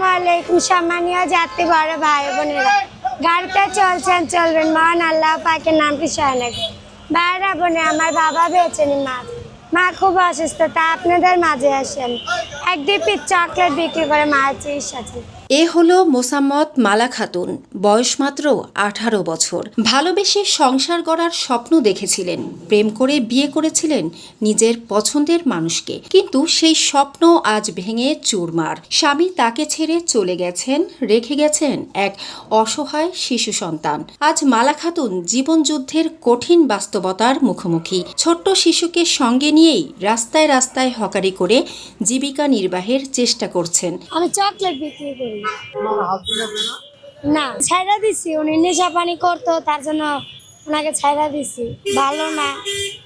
আসসালামু আলাইকুম সম্মানীয় জাতি বড় ভাই বোনেরা, গাড়িতে চলছেন চলবেন, মহান আল্লাহ পাকের নামটি স্মরণে। ভাইরা বোনে, আমার বাবা বেঁচে নেই, মা খুব অসুস্থ, তা আপনাদের মাঝে আসেন। এক ডিপি চকলেট বিক্রি করে মায়ের চিকিৎসা। এ হলো মোসাম্মত মালা খাতুন, বয়স মাত্র 18 বছর। ভালোবেসে সংসার গড়ার স্বপ্ন দেখেছিলেন, প্রেম করে বিয়ে করেছিলেন নিজের পছন্দের মানুষকে, কিন্তু সেই স্বপ্ন আজ ভেঙে চুরমার। স্বামী তাকে ছেড়ে চলে গেছেন, রেখে গেছেন এক অসহায় শিশু সন্তান। আজ মালা খাতুন জীবন যুদ্ধের কঠিন বাস্তবতার মুখোমুখি। ছোট্ট শিশুকে সঙ্গে নিয়েই রাস্তায় রাস্তায় হকারি করে জীবিকা নির্বাহের চেষ্টা করছেন। আমি চকলেট বিক্রি করি না, ছাইড়া দিছি। উনি নেশা পানি করতো, তার জন্য ওনাকে ছাইড়া দিছি। ভালো না,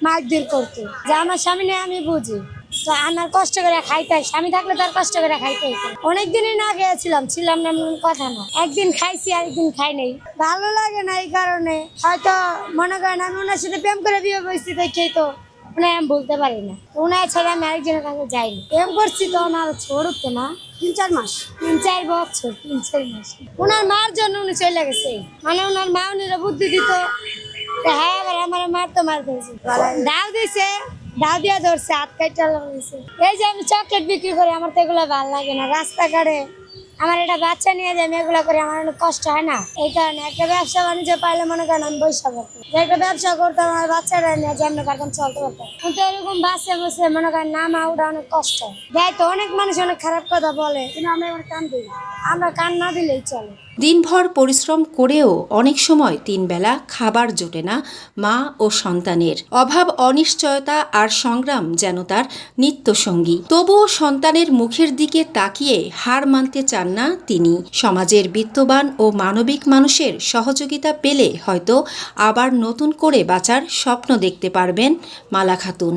মারধর করতো। যে আমার স্বামী নেই আমি বুঝি, তো আমার কষ্ট করে খাইতে, স্বামী থাকলে তার কষ্ট করে খাইতে হইতো। অনেকদিনই না খেয়েছিলাম, ছিলাম না এমন কথা না। একদিন খাইছি আরেকদিন খাই নাই, ভালো লাগে না। এই কারণে হয়তো মনে করেন আমি ওনার সাথে প্রেম করে বিয়ে বসছি, দেখেই তো উনি আমি বলতে পারি না। ওনার ছাড়া আমি আরেকজনের কাছে যাইনি। প্রেম করছি তো আমার ছোড়তো না, 3-4 মাস, 3-4 বছর, 3-4 মাস। ওনার মার জন্য উনি চলে গেছে, মানে ওনার মা উনিরা বুদ্ধি দিত। হ্যাঁ, আবার আমার মারতে দাও দিছে, দাও দিয়া ধরছে, হাত কাইটা দিছে। এই যে আমি চকলেট বিক্রি করি, আমার তো এগুলো ভালো লাগে না। রাস্তাঘাটে আমার একটা বাচ্চা নিয়ে যায়, আমি এগুলো করে, আমার অনেক কষ্ট হয় না। এই কারণে একটা ব্যবসা বাণিজ্য পাইলে মনে করেন আমি বৈশা করতাম, একটা ব্যবসা করতাম, আমার বাচ্চারা নিয়ে যেমন পারতাম চলতে পারতাম। কিন্তু এরকম বাসে বসে মনে করেন নামা ওটা অনেক কষ্ট দেয়। তো অনেক মানুষ অনেক খারাপ কথা বলে, কিন্তু আমরা এবার কান দিই, আমরা কান না দিলেই চলে। দিনভর পরিশ্রম করেও অনেক সময় 3 বেলা খাবার জোটে না মা ও সন্তানের। অভাব, অনিশ্চয়তা আর সংগ্রাম যেন তার নিত্যসঙ্গী। তবুও সন্তানের মুখের দিকে তাকিয়ে হার মানতে চান না তিনি। সমাজের বিত্তবান ও মানবিক মানুষের সহযোগিতা পেলে হয়তো আবার নতুন করে বাঁচার স্বপ্ন দেখতে পারবেন মালা খাতুন।